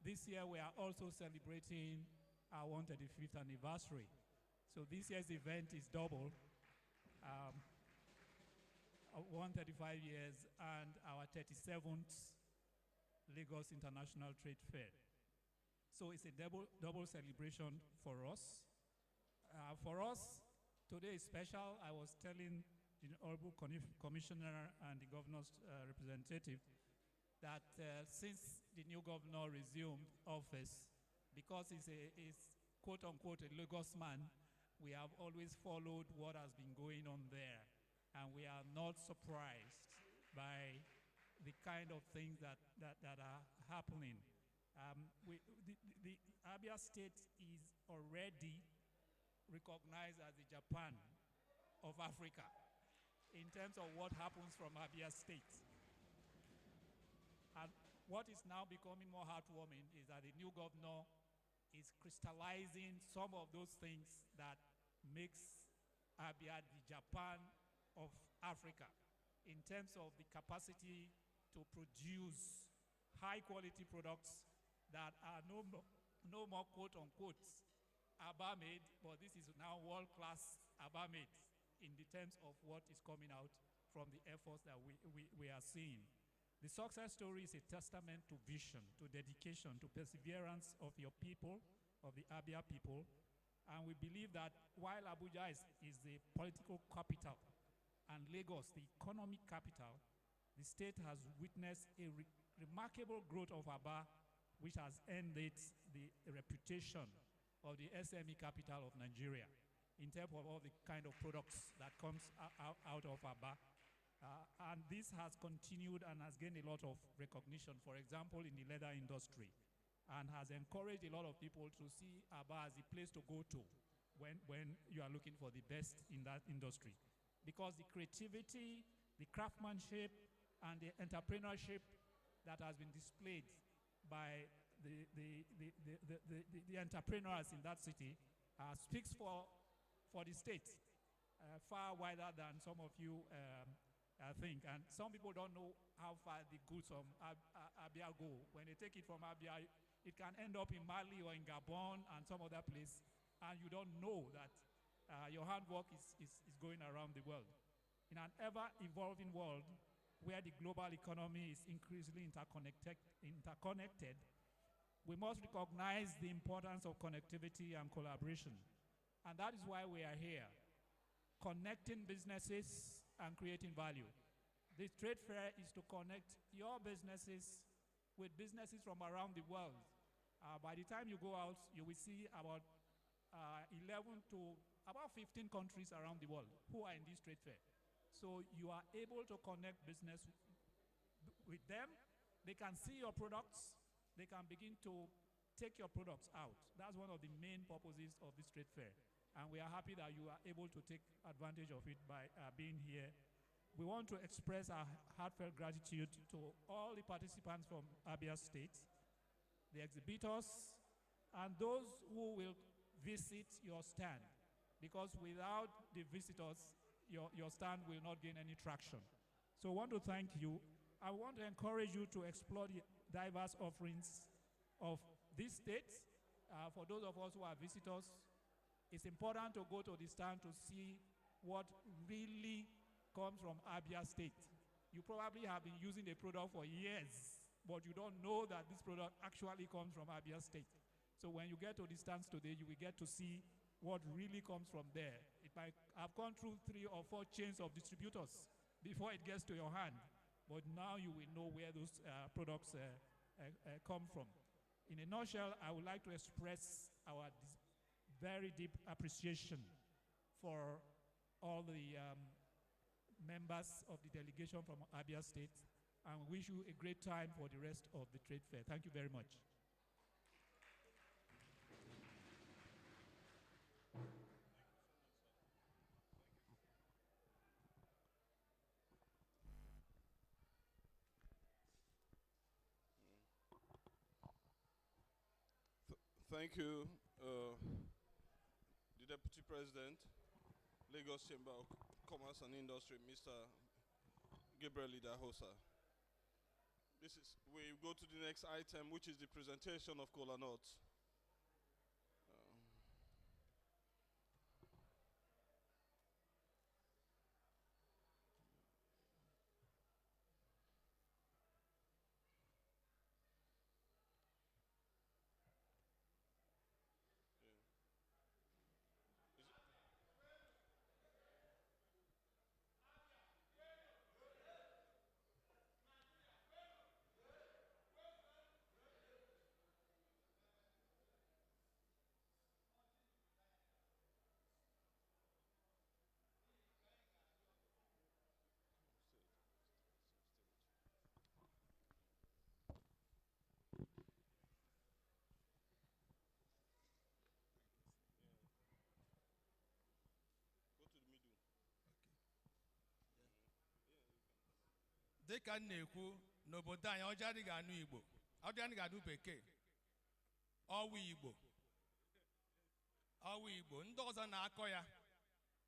this year we are also celebrating our 135th anniversary. So this year's event is double, 135 years and our 37th Lagos International Trade Fair. So it's a double celebration for us. Today is special. I was telling the Honorable Commissioner and the Governor's representative that since the new governor resumed office, because he's quote-unquote a Lagos man, we have always followed what has been going on there. And we are not surprised by the kind of things that are happening. The Abia state is already recognized as the Japan of Africa in terms of what happens from Abia state. And what is now becoming more heartwarming is that the new governor is crystallizing some of those things that makes Abia the Japan of Africa in terms of the capacity to produce high quality products that are no more quote unquote Abba made, but this is now world class Abba made in the terms of what is coming out from the efforts that we are seeing. The success story is a testament to vision, to dedication, to perseverance of your people, of the Abia people. And we believe that while Abuja is the political capital and Lagos the economic capital, the state has witnessed a remarkable growth of Aba, which has earned it the reputation of the SME capital of Nigeria in terms of all the kind of products that comes out of Aba. And this has continued and has gained a lot of recognition, for example, in the leather industry, and has encouraged a lot of people to see Aba as the place to go to when you are looking for the best in that industry. Because the creativity, the craftsmanship, and the entrepreneurship that has been displayed by the entrepreneurs in that city speaks for the state far wider than some of you think. And some people don't know how far the goods from Abia go. When they take it from Abia, it can end up in Mali or in Gabon and some other place, and you don't know that your handwork is going around the world. In an ever-evolving world where the global economy is increasingly interconnected, we must recognize the importance of connectivity and collaboration. And that is why we are here, connecting businesses and creating value. This trade fair is to connect your businesses with businesses from around the world. By the time you go out, you will see about 11 to about 15 countries around the world who are in this trade fair. So you are able to connect business with them. They can see your products. They can begin to take your products out. That's one of the main purposes of this trade fair. And we are happy that you are able to take advantage of it by being here. We want to express our heartfelt gratitude to all the participants from Abia State, the exhibitors, and those who will visit your stand. Because without the visitors, your stand will not gain any traction. So I want to thank you. I want to encourage you to explore the diverse offerings of this state. For those of us who are visitors, it's important to go to the stand to see what really comes from Abia State. You probably have been using the product for years, but you don't know that this product actually comes from Abia State. So when you get to the stands today, you will get to see what really comes from there. It might have gone through 3 or 4 chains of distributors before it gets to your hand, but now you will know where those products come from. In a nutshell, I would like to express our very deep appreciation for all the members of the delegation from Abia State, and wish you a great time for the rest of the trade fair. Thank you very much. Thank you, the Deputy President, Lagos Chamber of Commerce and Industry, Mr. Gabriel Idahosa. we go to the next item, which is the presentation of kola nuts. Dịka m na-ekwu n'obodo anyị ọjị adịghị anụ Igbo, ọjị adịghị anụ Bekee, ọwụ Igbo ndị ọzọ na-akọ ya,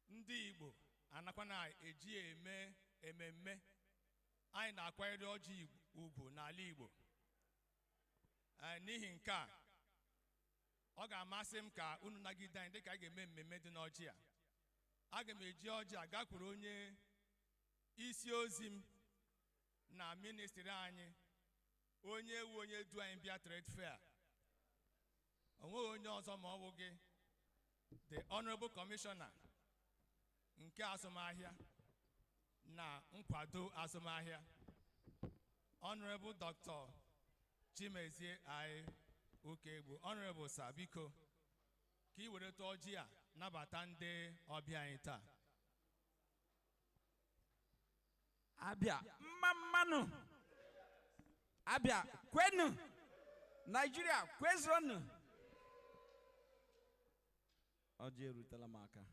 ndị Igbo anakwa na-eji eme ememme. Anyị na-akwanyere ọjị ugwu n'ala Igbo. N'ihi nke a, ọ ga-amasị m ka unu nagide anyị dịka a ga-eme mmemme dị n'ọjị a. Aga m eji ọjị a gakwuru onye isi ozi m na ministri anyị, onye du anyị bịa trade fair. Onweghị onye ọzọ ma ọ bụ gị, the honorable commissioner nke azụmahịa na nkwado azụmahịa, honorable Dr. Chimezie anyị Ukegbu. Honorable sir, biko ka ị were tụọ ọjị a nabata ndị ọbịa anyị taa. Abia mmammanụ, Abia kwenu, Nigeria kwezonu. Ọjị erutela m aka.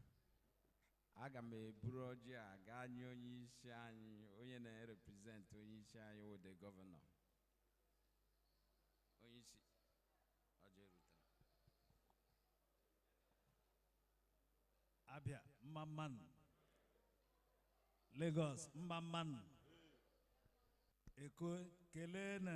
Aga m eburu ọjị a gaa nye onye isi anyị, onye na-represent onye isi anyị wụ the governor. Onye isi ọjị erutela. Abia mmammanụ, Lagos mmammanụ, Eko kelena,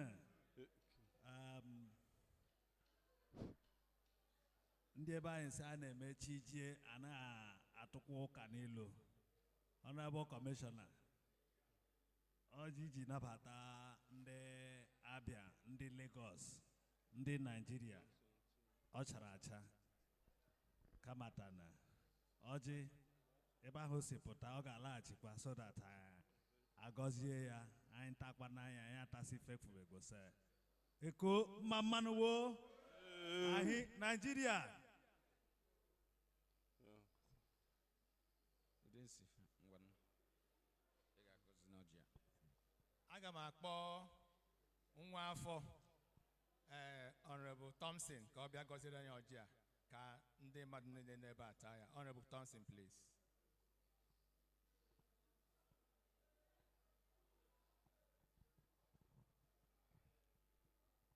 ndị ebe anyị si a na-eme chijie anaghị atụkwa ụka n'elu. Honorable Commissioner, ọjị ji nabata ndị Abia, ndị Lagos, ndị Nigeria, ọ chara acha kamatana ọjị ebe ahụ si pụta, ọ ga-alaghachikwa so that agọzie ya, anyị takwa n'anya, anyị atasi fefubego se Eko mmammanụ wo ahi Nigeria. Aga m akpọ nwa afọ Honorable Thompson ka ọ bịa gọziri anyị ọjị a ka ndị mmadụ niile n'ebe a taa ya. Honorable Thompson, please.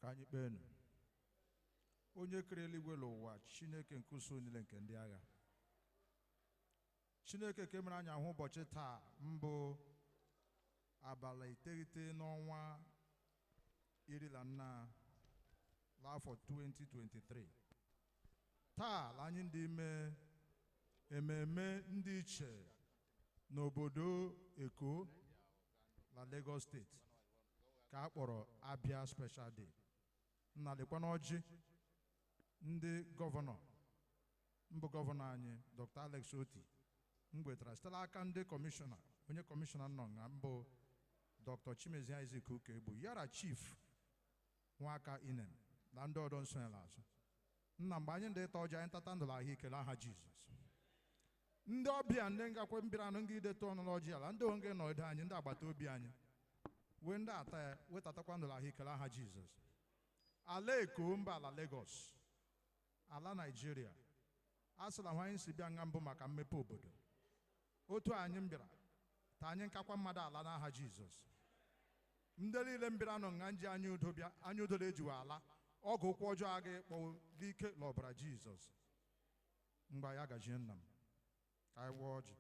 Ka anyị kpeenụ. Onye kere eluigwe n'ụwa, Chineke nke usu niile nke ndị agha, Chineke ke mere anyị ahụ ụbọchị taa mbụ abalị 9 n'ọnwa 14 n'afọ 2023. Taa anyị ndị ime ememe ndị iche n'obodo Eko na Lagos State ka a kpọrọ Abia Special Day. Nna lekwa n'ọjị ndị gọvanọ, mbụ gọvanọ anyị Dr. Alex Oti mgwetara site n'aka ndị kọmishọna, onye kọmishọna nọ nga mbụ Dr. Chimezie Isaac Ukegbu, yara chief Nwaka Inem na ndị ọdọ nsonyere azụ. Nna, mgbe anyị ndị ịta ọjị, anyị tata ndụla ahụikele aha Jizọs. Ndị ọbịa ndị ngakwe mbịaranụ nga ideta ọnụlọ ọjị ala, ndị onge nọdụ anyị, ndị agbata obi anyị wee ndị ata ya wetatakwa ndụla ahụikele aha Jizọs. Ala Eko mba ala Lagos, ala Nigeria, a sịla hụ anyị si bịa nga mbụ maka mmepe obodo. Otu anyị mbịara ta anyị nkakwa mmadụ ala n'aha Jizọs. Ndị niile mbịara nọ nga nji anyị udo bịa, anyị udo na-ejiwa ala ọgụ ụkwụ ọjọọ aga ịkpọ n'ike n'ọbara Jizọs. Mgbe ya gajie nna m ka anyị wụọ ọjị.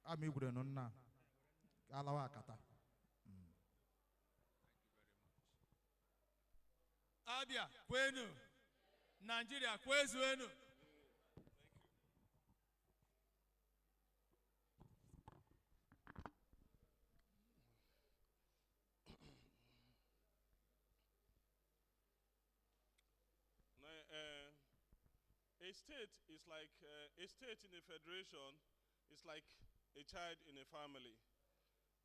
Ama igwere nọ nna alawa akata. Abia, kwenu. Nigeria, kwezuenu. A state is like a state in a federation is like a child in a family.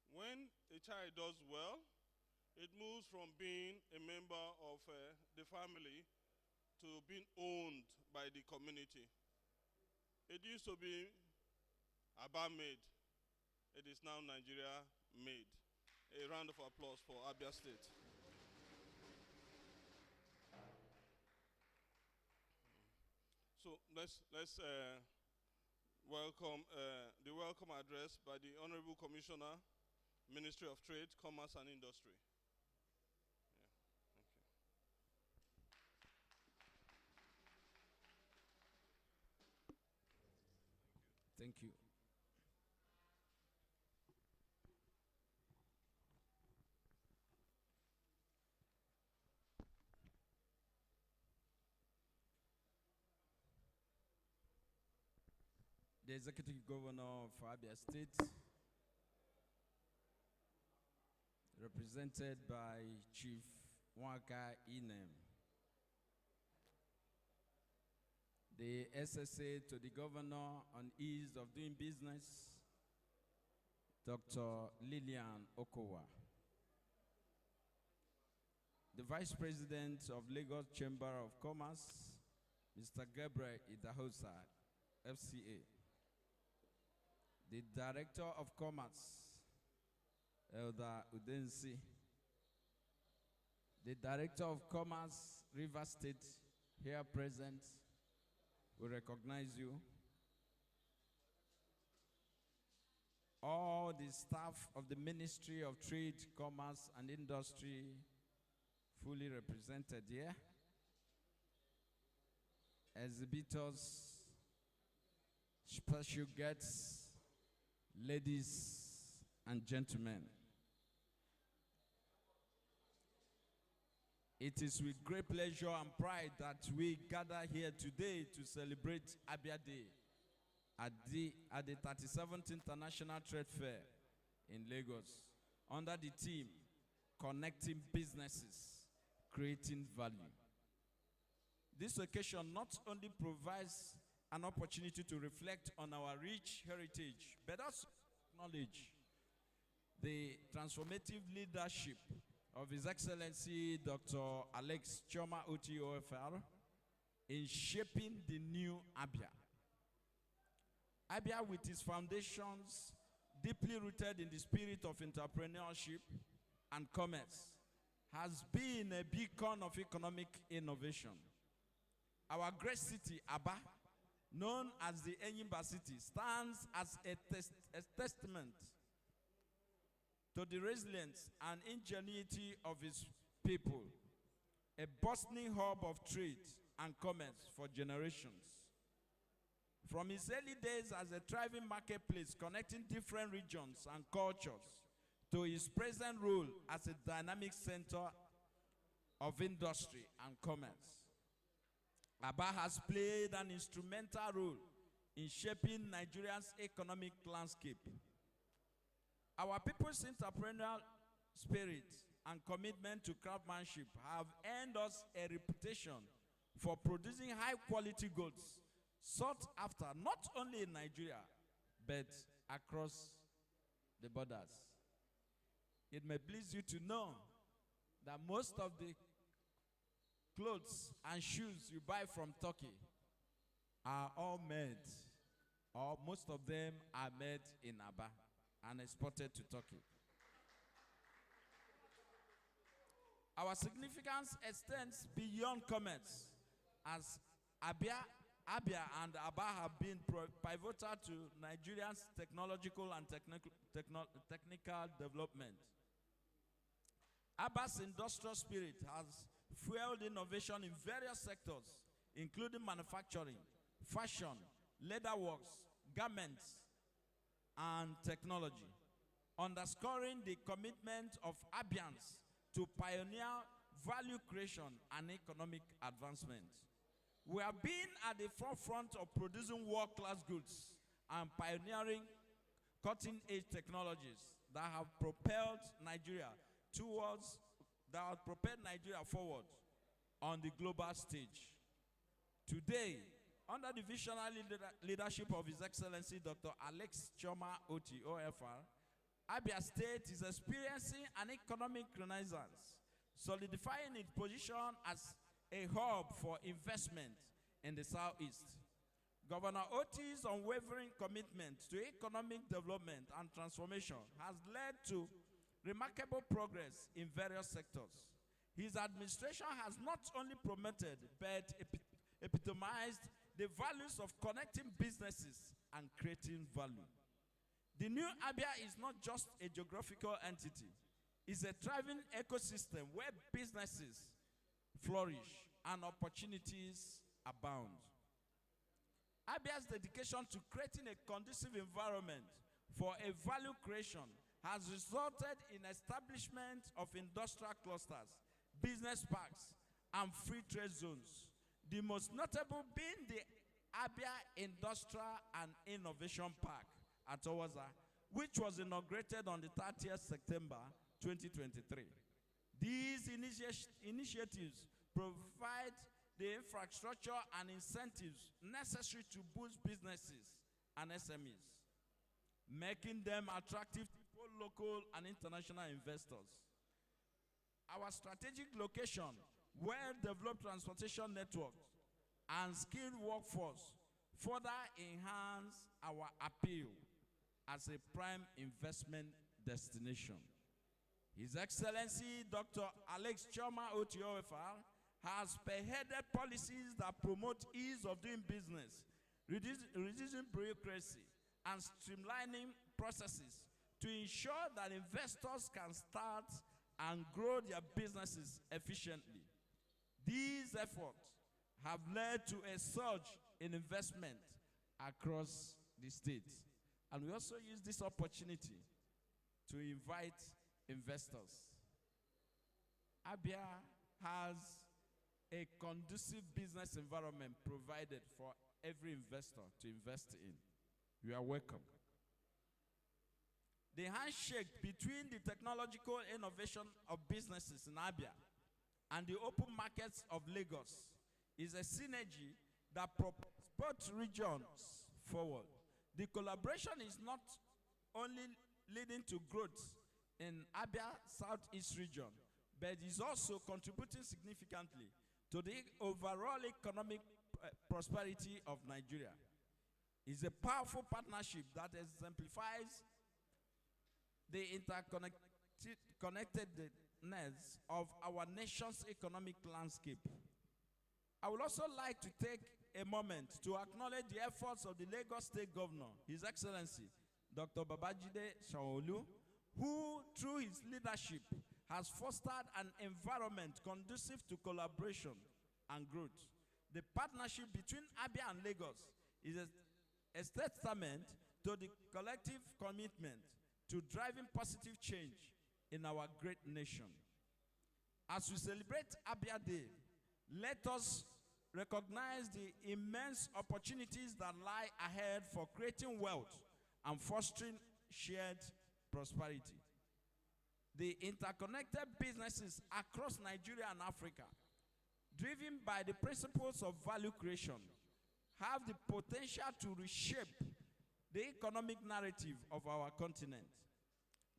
When a child does well, it moves from being a member of the family to being owned by the community. It used to be Abia made. It is now Nigeria made. A round of applause for Abia State. So let's welcome the welcome address by the Honorable Commissioner, Ministry of Trade, Commerce and Industry. Thank you. The Executive Governor of Abia State, represented by Chief Waka Inem, the SSA to the Governor on Ease of Doing Business, Dr. Lillian Okowa, the Vice President of Lagos Chamber of Commerce, Mr. Gabriel Idahosa, FCA, the Director of Commerce, Elder Udensi, the Director of Commerce, River State, here present, we recognize you. All the staff of the Ministry of Trade, Commerce and Industry, fully represented here. Exhibitors, special guests, ladies and gentlemen. It is with great pleasure and pride that we gather here today to celebrate Abia Day at the 37th International Trade Fair in Lagos under the theme, Connecting Businesses, Creating Value. This occasion not only provides an opportunity to reflect on our rich heritage, but also acknowledge the transformative leadership of His Excellency Dr. Alex Choma Oti OFR in shaping the new Abia. Abia, with its foundations deeply rooted in the spirit of entrepreneurship and commerce, has been a beacon of economic innovation. Our great city, Aba, known as the Enyimba City, stands as a testament to the resilience and ingenuity of its people, a bustling hub of trade and commerce for generations. From its early days as a thriving marketplace connecting different regions and cultures, to its present role as a dynamic center of industry and commerce, Aba has played an instrumental role in shaping Nigeria's economic landscape. Our people's entrepreneurial spirit and commitment to craftsmanship have earned us a reputation for producing high-quality goods sought after not only in Nigeria, but across the borders. It may please you to know that most of the clothes and shoes you buy from Turkey are all made, or most of them are made in Aba and exported to Turkey. Our significance extends beyond commerce, as Abia and Aba have been pivotal to Nigeria's technological and technical development. Aba's industrial spirit has fueled innovation in various sectors, including manufacturing, fashion, leatherworks, garments, and technology. underscoring the commitment of Abians to pioneer value creation and economic advancement. We have been at the forefront of producing world-class goods and pioneering cutting-edge technologies that have propelled Nigeria forward on the global stage. Today, under the visionary leadership of His Excellency Dr. Alex Choma Oti, OFR, Abia State is experiencing an economic renaissance, solidifying its position as a hub for investment in the Southeast. Governor Oti's unwavering commitment to economic development and transformation has led to remarkable progress in various sectors. His administration has not only promoted but epitomized the values of connecting businesses and creating value. The new Abia is not just a geographical entity. It's a thriving ecosystem where businesses flourish and opportunities abound. Abia's dedication to creating a conducive environment for a value creation has resulted in establishment of industrial clusters, business parks, and free trade zones. The most notable being the Abia Industrial and Innovation Park at Owaza, which was inaugurated on the 30th September 2023. These initiatives provide the infrastructure and incentives necessary to boost businesses and SMEs, making them attractive to both local and international investors. Our strategic location, well-developed transportation network, and skilled workforce further enhance our appeal as a prime investment destination. His Excellency Dr. Alex Choma Oti, OFR, has spearheaded policies that promote ease of doing business, reducing bureaucracy, and streamlining processes to ensure that investors can start and grow their businesses efficiently. These efforts have led to a surge in investment across the state. And we also use this opportunity to invite investors. Abia has a conducive business environment provided for every investor to invest in. You are welcome. The handshake between the technological innovation of businesses in Abia and the open markets of Lagos is a synergy that propels both regions forward. The collaboration is not only leading to growth in Abia Southeast region, but is also contributing significantly to the overall economic prosperity of Nigeria. It's a powerful partnership that exemplifies the interconnectedness of our nation's economic landscape. I would also like to take a moment to acknowledge the efforts of the Lagos State Governor, His Excellency, Dr. Babajide Sanwo-Olu, who, through his leadership, has fostered an environment conducive to collaboration and growth. The partnership between Abia and Lagos is a testament to the collective commitment to driving positive change in our great nation. As we celebrate Abia Day, let us recognize the immense opportunities that lie ahead for creating wealth and fostering shared prosperity. The interconnected businesses across Nigeria and Africa, driven by the principles of value creation, have the potential to reshape the economic narrative of our continent.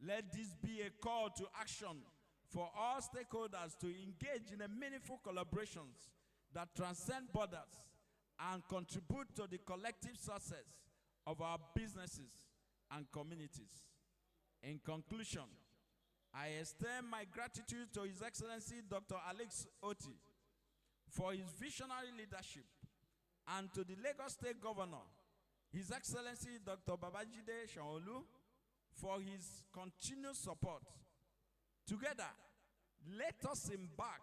Let this be a call to action for all stakeholders to engage in a meaningful collaborations that transcend borders and contribute to the collective success of our businesses and communities. In conclusion, I extend my gratitude to His Excellency Dr. Alex Oti for his visionary leadership, and to the Lagos State Governor, His Excellency Dr. Babajide Sanwo-Olu, for his continued support. Together, let us embark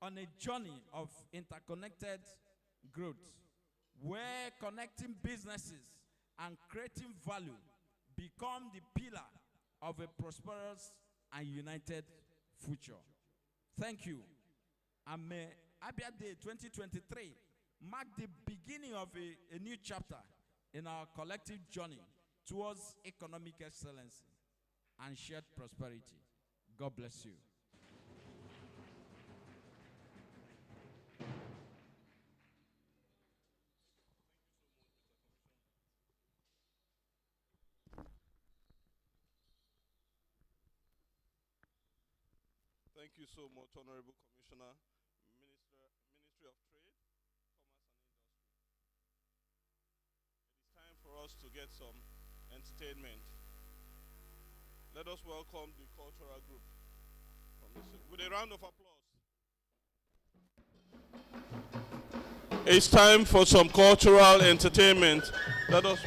on a journey of interconnected growth, where connecting businesses and creating value become the pillar of a prosperous and united future. Thank you. And may Abia Day 2023 mark the beginning of a new chapter in our collective journey towards economic excellence and shared prosperity. God bless you. Thank you so much, Honorable Commissioner, Ministry of Trade, Commerce and Industry. It is time for us to get some entertainment. Let us welcome the cultural group with a round of applause. It's time for some cultural entertainment. Let us.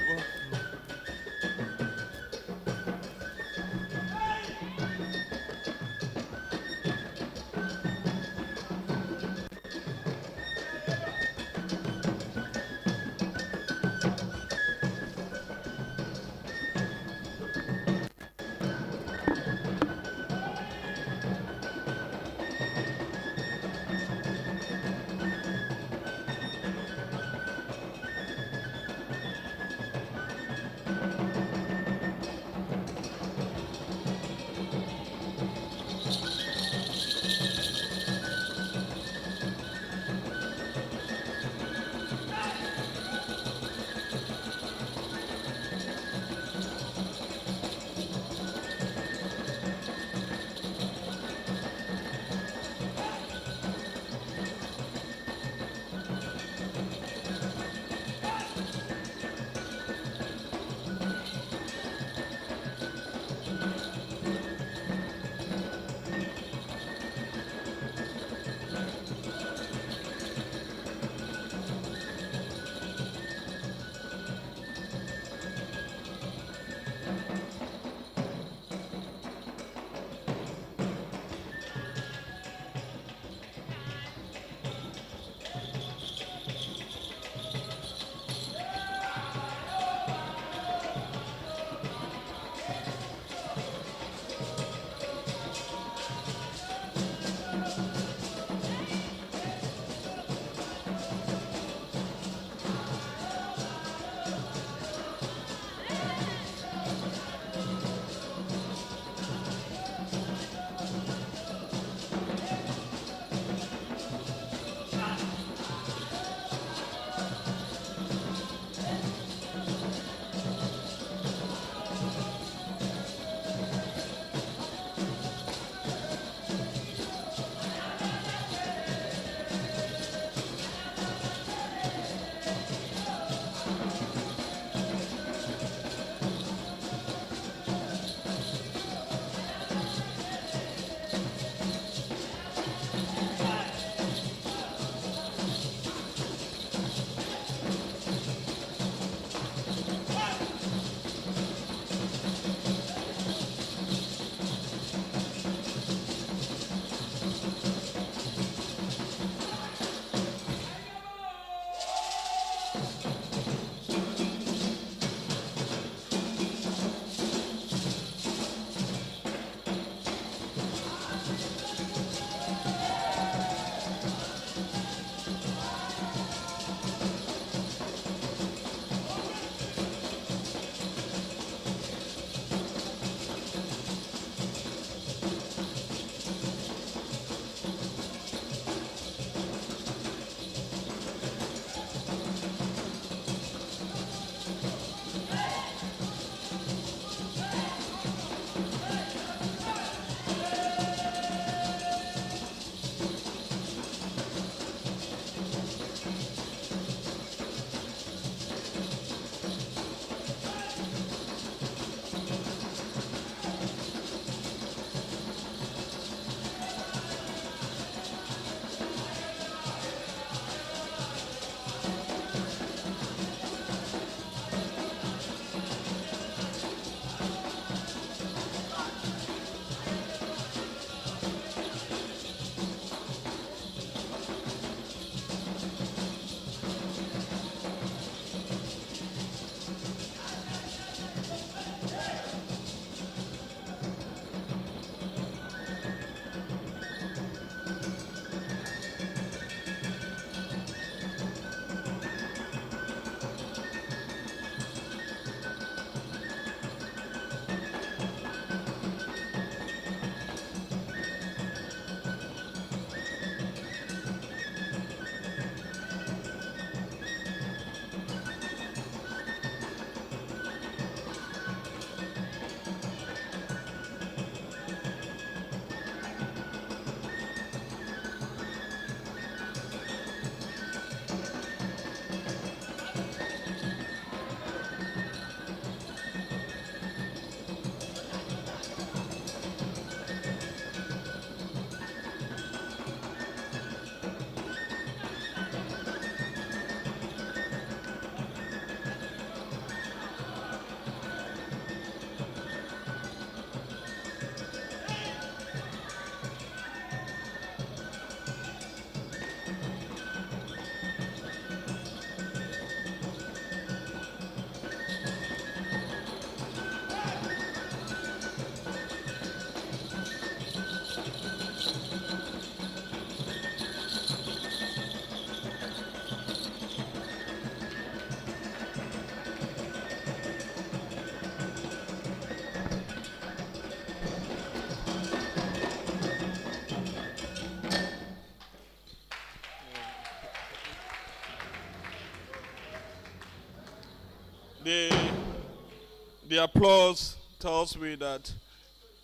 The applause tells me that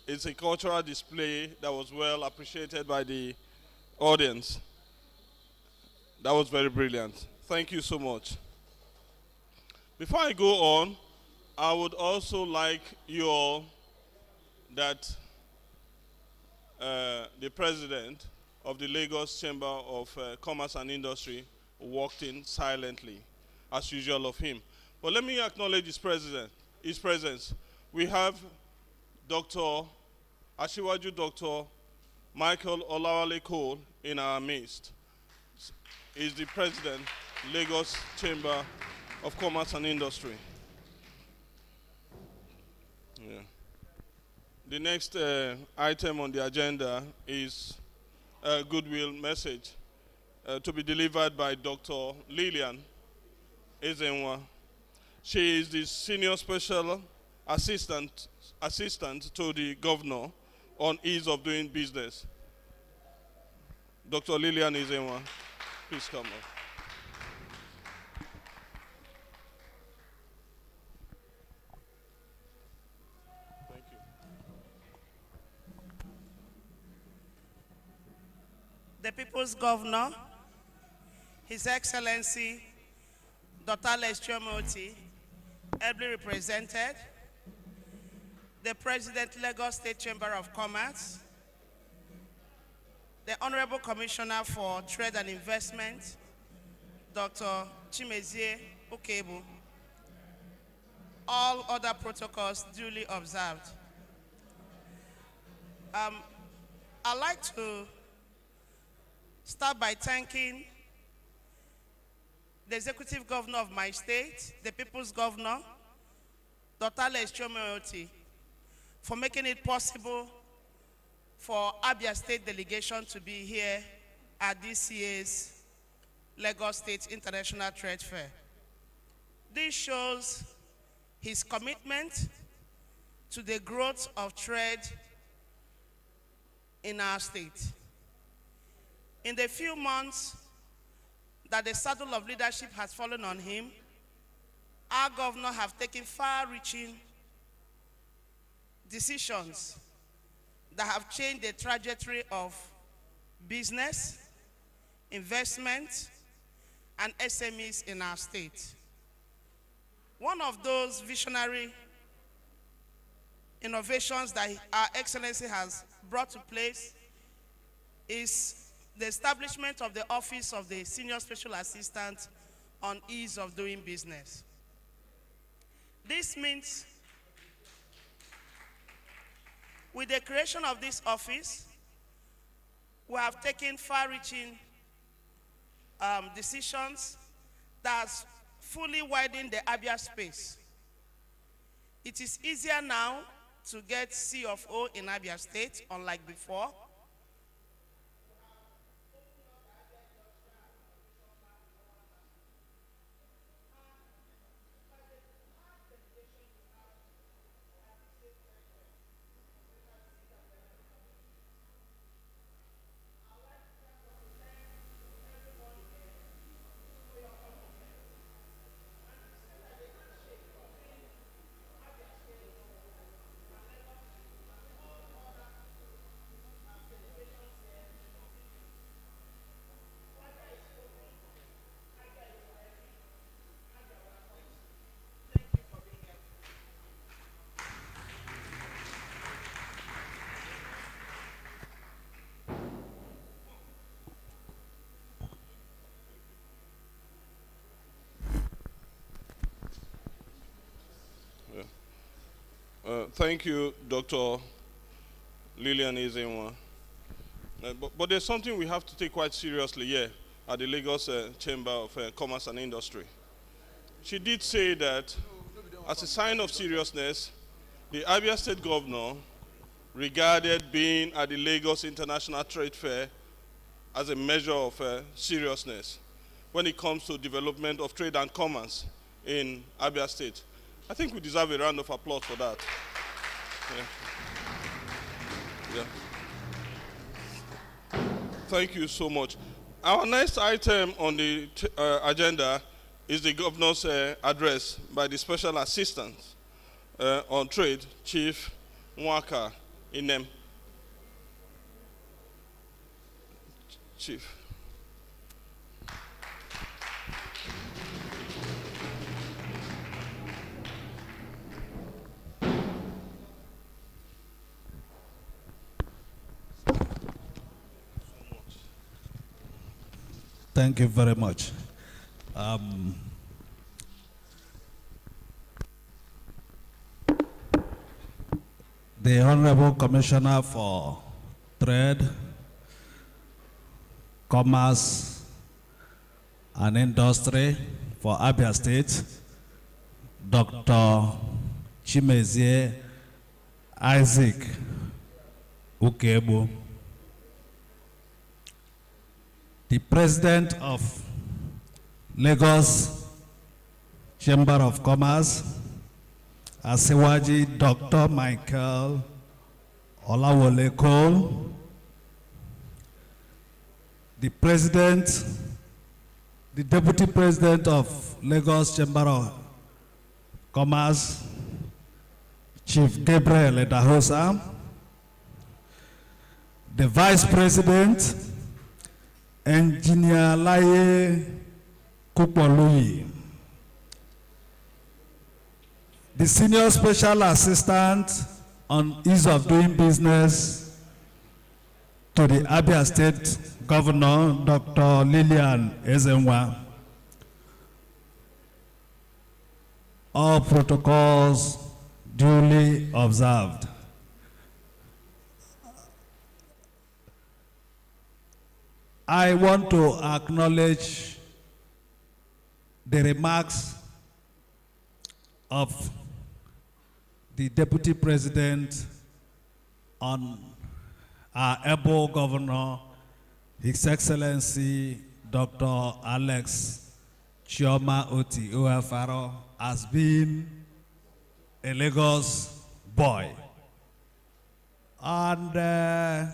it's a cultural display that was well appreciated by the audience. That was very brilliant. Thank you so much. Before I go on, I would also like you all that the president of the Lagos Chamber of Commerce and Industry walked in silently, as usual of him. But let me acknowledge his presence. We have Dr. Ashiwaju Dr. Michael Olawale Cole in our midst. He's the president, Lagos Chamber of Commerce and Industry. Yeah. The next item on the agenda is a goodwill message to be delivered by Dr. Lillian Ezenwa. She is the senior special assistant to the governor on ease of doing business. Dr. Lillian Ezenwa, please come up. Thank you. The People's Governor, His Excellency Dr. Lestromoti, ably represented, the President, Lagos State Chamber of Commerce, the Honorable Commissioner for Trade and Investment, Dr. Chimezie Okebu, all other protocols duly observed. I'd like to start by thanking the Executive Governor of my state, the People's Governor, Dr. Lestromoti, for making it possible for Abia State delegation to be here at this year's Lagos State International Trade Fair. This shows his commitment to the growth of trade in our state. In the few months that the saddle of leadership has fallen on him, our governor have taken far-reaching decisions that have changed the trajectory of business, investment, and SMEs in our state. One of those visionary innovations that Our Excellency has brought to place is the establishment of the Office of the Senior Special Assistant on Ease of Doing Business. This means with the creation of this office, we have taken far-reaching decisions that fully widen the Abia space. It is easier now to get C of O in Abia State, unlike before. Thank you, Dr. Lillian Ezenwa. But there's something we have to take quite seriously here at the Lagos Chamber of Commerce and Industry. She did say that as a sign of seriousness, the Abia State Governor regarded being at the Lagos International Trade Fair as a measure of seriousness when it comes to development of trade and commerce in Abia State. I think we deserve a round of applause for that. Yeah. Thank you so much. Our next item on the agenda is the governor's address by the special assistant on Trade, Chief Nwaka Inem. Chief. Thank you very much. The Honorable Commissioner for Trade, Commerce, and Industry for Abia State, Dr. Chimezie Isaac Ukebo, the President of Lagos Chamber of Commerce, Asiwaji Dr. Michael Olawole Cole, the President, the Deputy President of Lagos Chamber of Commerce, Chief Gabriel Edahosa, the Vice President, Engineer Laye Kupolui, the Senior Special Assistant on Ease of Doing Business to the Abia State Governor, Dr. Lillian Ezenwa. All protocols duly observed. I want to acknowledge the remarks of the Deputy President on our able Governor, His Excellency Dr. Alex Chioma Oti Uefaro, as being a Lagos boy. And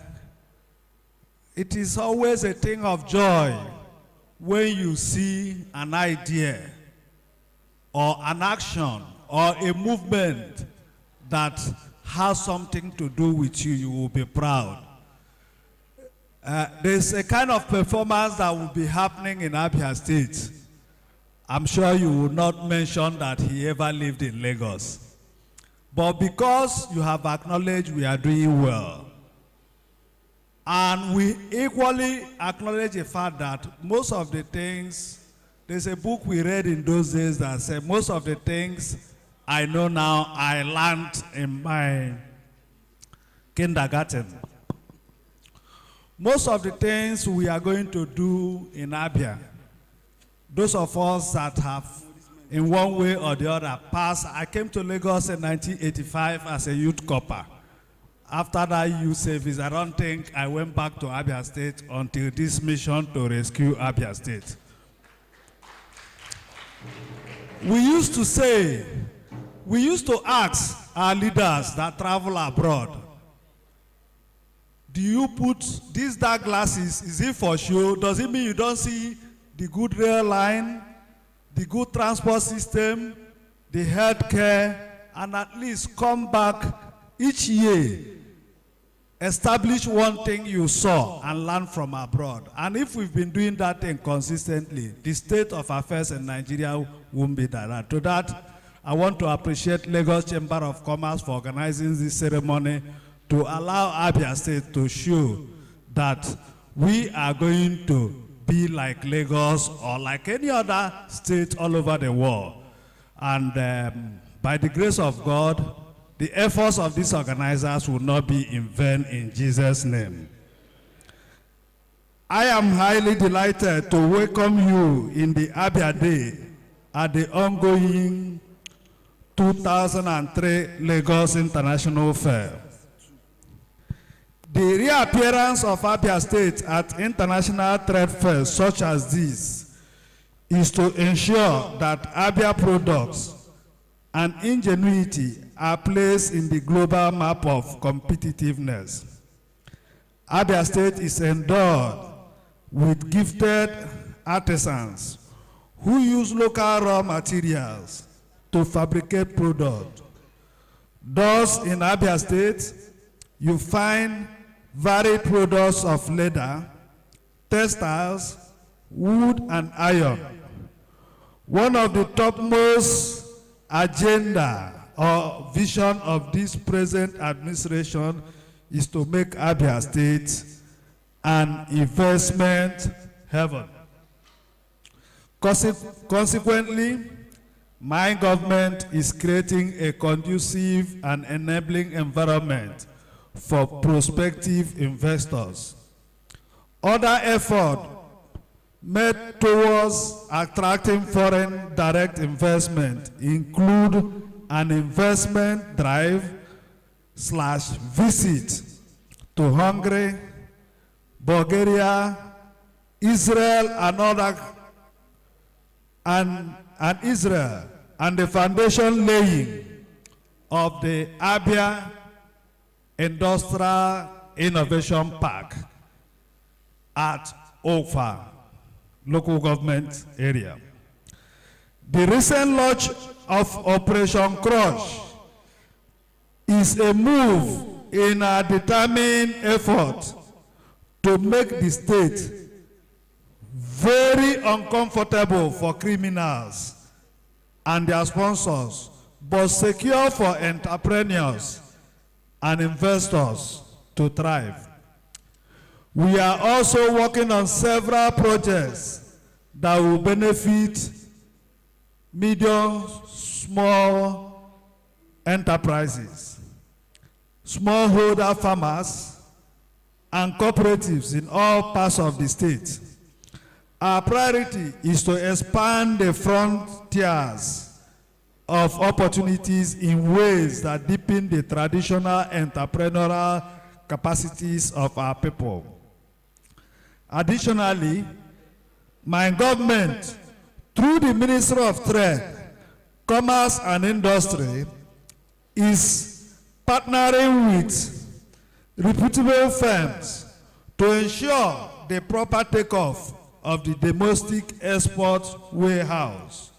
it is always a thing of joy when you see an idea or an action or a movement that has something to do with you, you will be proud. There's a kind of performance that will be happening in Abia State. I'm sure you will not mention that he ever lived in Lagos. But because you have acknowledged we are doing well, and we equally acknowledge the fact that most of the things, there's a book we read in those days that said most of the things I know now I learned in my kindergarten. Most of the things we are going to do in Abia, those of us that have in one way or the other passed, I came to Lagos in 1985 as a youth corper. After that youth service, I don't think I went back to Abia State until this mission to rescue Abia State. We used to ask our leaders that travel abroad, do you put these dark glasses, is it for show? Does it mean you don't see the good rail line, the good transport system, the health care, and at least come back each year, establish one thing you saw and learn from abroad? And if we've been doing that thing consistently, the state of affairs in Nigeria won't be that. To that, I want to appreciate Lagos Chamber of Commerce for organizing this ceremony to allow Abia State to show that we are going to be like Lagos or like any other state all over the world. And by the grace of God, the efforts of these organizers will not be in vain in Jesus' name. I am highly delighted to welcome you in the Abia Day at the ongoing 2003 Lagos International Fair. The reappearance of Abia State at international trade fairs such as this is to ensure that Abia products and ingenuity are placed in the global map of competitiveness. Abia State is endowed with gifted artisans who use local raw materials to fabricate products. Thus, in Abia State, you find varied products of leather, textiles, wood, and iron. One of the topmost agenda or vision of this present administration is to make Abia State an investment heaven. Consequently, my government is creating a conducive and enabling environment for prospective investors. Other efforts made towards attracting foreign direct investment include an investment drive / visit to Hungary, Bulgaria, Israel, and the foundation laying of the Abia Industrial Innovation Park at Ofa local government area. The recent launch of Operation Crush is a move in a determined effort to make the state very uncomfortable for criminals and their sponsors, but secure for entrepreneurs and investors to thrive. We are also working on several projects that will benefit medium, small enterprises, smallholder farmers, and cooperatives in all parts of the state. Our priority is to expand the frontiers of opportunities in ways that deepen the traditional entrepreneurial capacities of our people. Additionally, my government, through the Ministry of Trade, Commerce and Industry, is partnering with reputable firms to ensure the proper takeoff of the domestic export warehouse.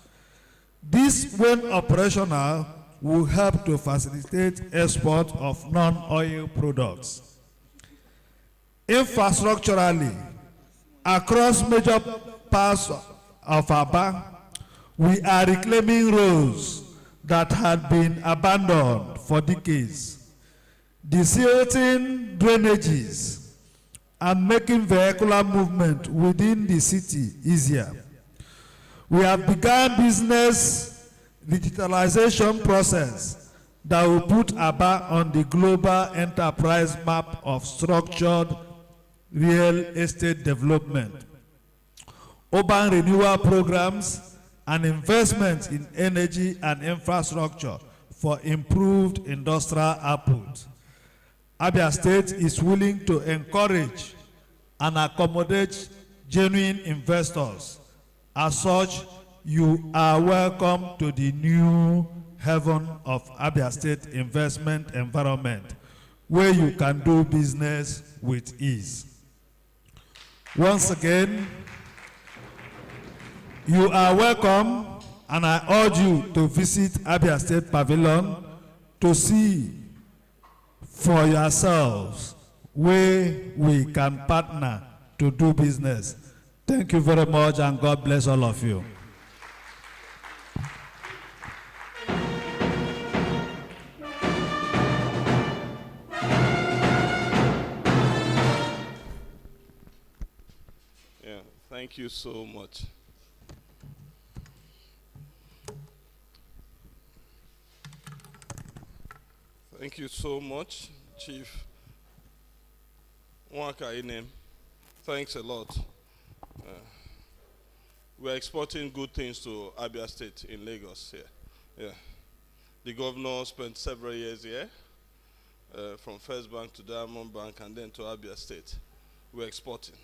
This, when operational, will help to facilitate export of non-oil products. Infrastructurally, across major parts of Abia, we are reclaiming roads that had been abandoned for decades, desilting drainages, and making vehicular movement within the city easier. We have begun business digitalization process that will put Abia on the global enterprise map of structured real estate development, urban renewal programs, and investment in energy and infrastructure for improved industrial output. Abia State is willing to encourage and accommodate genuine investors. As such, you are welcome to the new heaven of Abia State investment environment, where you can do business with ease. Once again, you are welcome, and I urge you to visit Abia State Pavilion to see for yourselves where we can partner to do business. Thank you very much, and God bless all of you. Yeah, thank you so much. Thank you so much, Chief Nwaka Inem. Thanks a lot. We're exporting good things to Abia State in Lagos here. Yeah. The governor spent several years here, from First Bank to Diamond Bank and then to Abia State. We're exporting.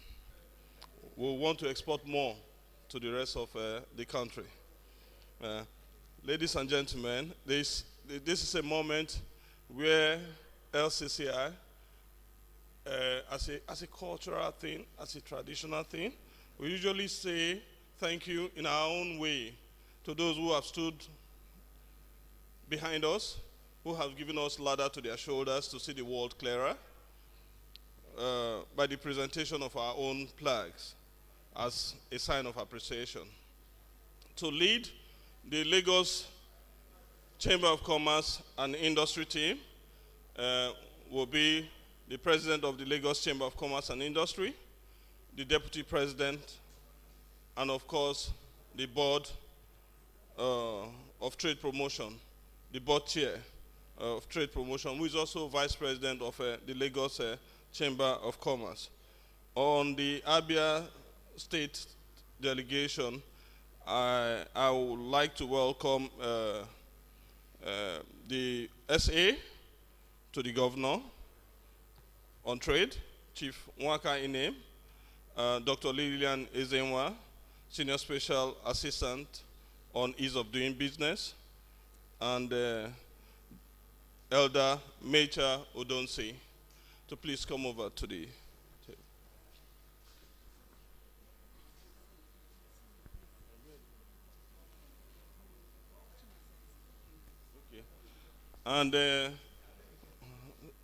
We want to export more to the rest of the country. Ladies and gentlemen, this is a moment where LCCI, as a cultural thing, as a traditional thing, we usually say thank you in our own way to those who have stood behind us, who have given us ladder to their shoulders to see the world clearer, by the presentation of our own flags as a sign of appreciation. To lead the Lagos Chamber of Commerce and Industry team will be the president of the Lagos Chamber of Commerce and Industry, the deputy president, and of course, the board of trade promotion, the board chair of trade promotion, who is also vice president of the Lagos Chamber of Commerce. On the Abia state delegation, I would like to welcome the SA to the governor on trade, Chief Nwaka Inem, Dr. Lillian Ezenwa, Senior Special Assistant on Ease of Doing Business, and Elder Mecha Odonsi to please come over to the table. Okay. And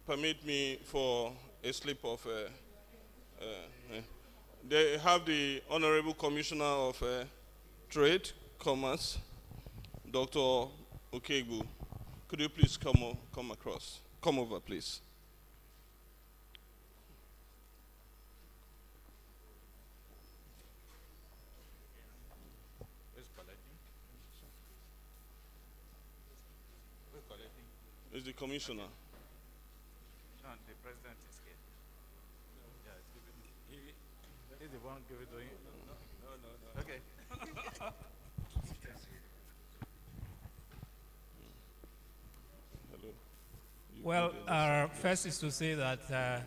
permit me for a slip of they have the Honorable Commissioner of Trade, Commerce, Dr. Okegbu. Could you please come across? Come over, please. Is the commissioner? No, the president is here. Yeah, he's the one give it to him. No. Okay. Hello. Well, first is to say that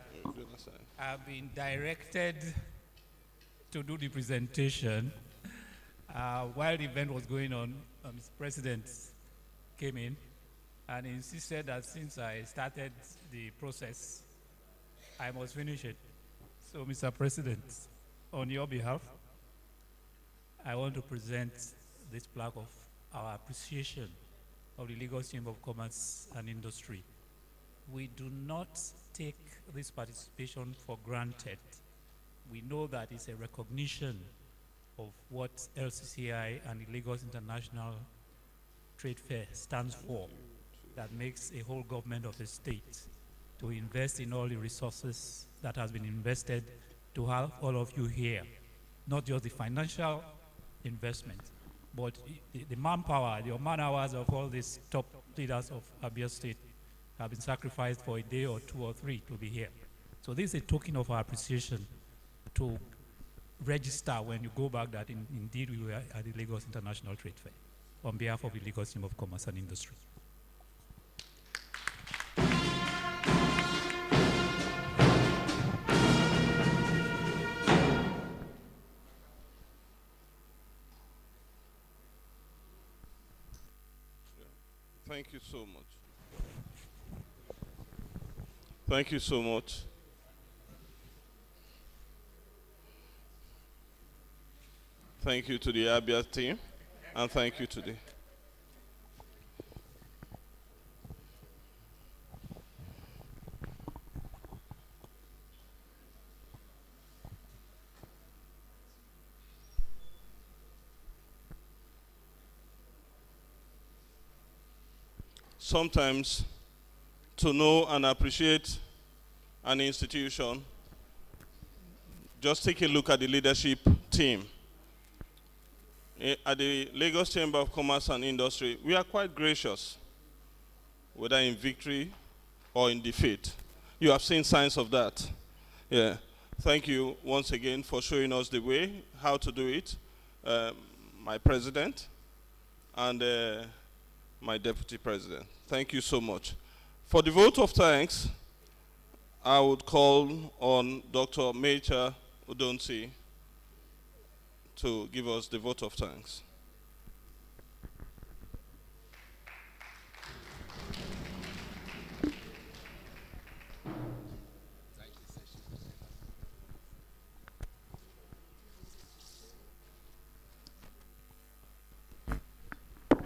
I've been directed to do the presentation. While the event was going on, Mr. President came in and insisted that since I started the process, I must finish it. So, Mr. President, on your behalf, I want to present this plaque of our appreciation of the Lagos Chamber of Commerce and Industry. We do not take this participation for granted. We know that it's a recognition of what LCCI and the Lagos International Trade Fair stands for, that makes a whole government of a state to invest in all the resources that has been invested to have all of you here. Not just the financial investment, but the manpower, the man hours of all these top leaders of Abia State have been sacrificed for a day or two or three to be here. So this is a token of our appreciation to register when you go back that indeed we were at the Lagos International Trade Fair on behalf of the Lagos Chamber of Commerce and Industry. Thank you so much. Thank you so much. Thank you to the Abia team, and thank you to the sometimes to know and appreciate an institution, just take a look at the leadership team. At the Lagos Chamber of Commerce and Industry, we are quite gracious, whether in victory or in defeat. You have seen signs of that. Yeah. Thank you once again for showing us the way, how to do it. My president and my deputy president. Thank you so much. For the vote of thanks, I would call on Dr. Mecha Odonsi to give us the vote of thanks.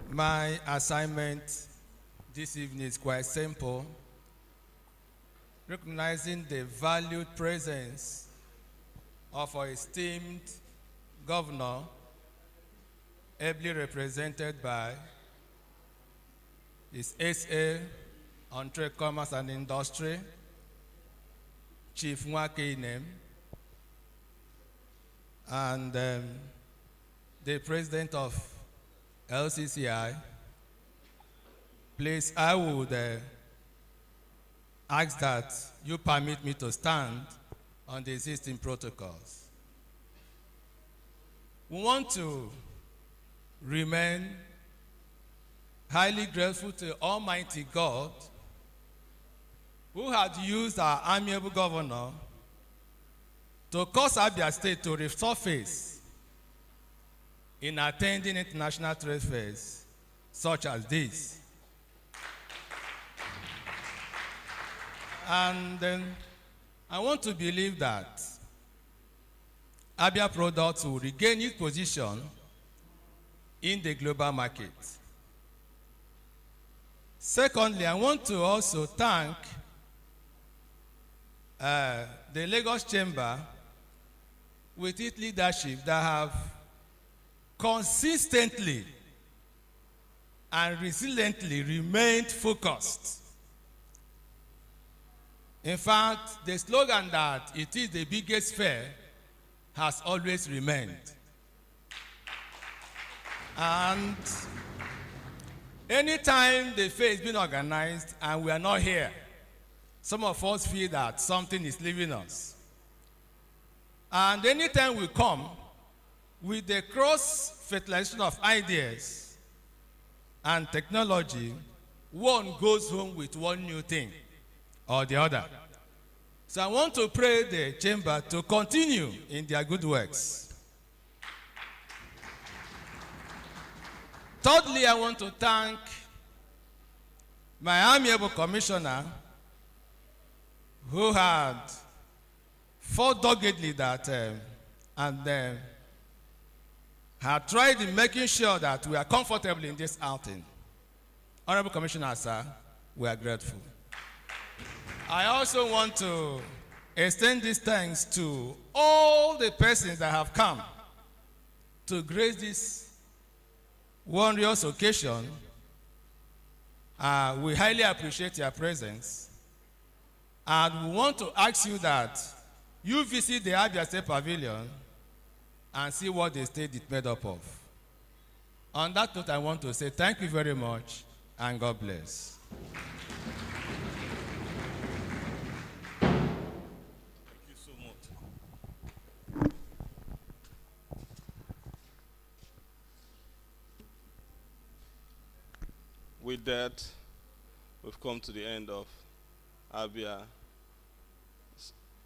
My assignment this evening is quite simple. Recognizing the valued presence of our esteemed governor, ably represented by His SA on Trade, Commerce and Industry, Chief Nwake Inem, and the President of LCCI. Please, I would ask that you permit me to stand on the existing protocols. We want to remain highly grateful to Almighty God, who had used our amiable governor to cause Abia State to resurface in attending international trade fairs such as this. And I want to believe that Abia products will regain its position in the global market. Secondly, I want to also thank the Lagos Chamber with its leadership that have consistently and resiliently remained focused. In fact, the slogan that it is the biggest fair has always remained. And anytime the fair is being organized and we are not here, some of us feel that something is leaving us. And anytime we come with the cross-fertilization of ideas and technology, one goes home with one new thing or the other. So I want to pray the chamber to continue in their good works. Thirdly, I want to thank my amiable commissioner who had fought doggedly that and had tried in making sure that we are comfortable in this outing. Honorable Commissioner, sir, we are grateful. I also want to extend these thanks to all the persons that have come to grace this wondrous occasion. We highly appreciate your presence. And we want to ask you that you visit the Abia State Pavilion and see what the state is made up of. On that note, I want to say thank you very much and God bless. With that, we've come to the end of Abia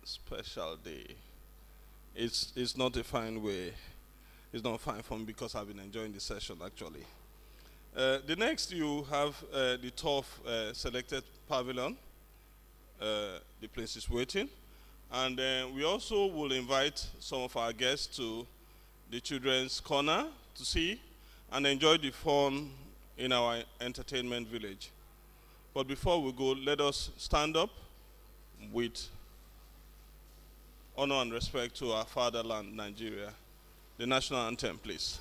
special day. It's not a fine way. It's not fine for me because I've been enjoying the session actually. The next you have the tough selected pavilion. The place is waiting. And we also will invite some of our guests to the children's corner to see and enjoy the fun in our entertainment village. But before we go, let us stand up with honor and respect to our fatherland, Nigeria. The national anthem, please.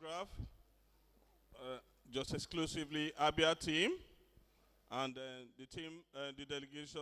photograph, just exclusively Abia team, and the team, the delegation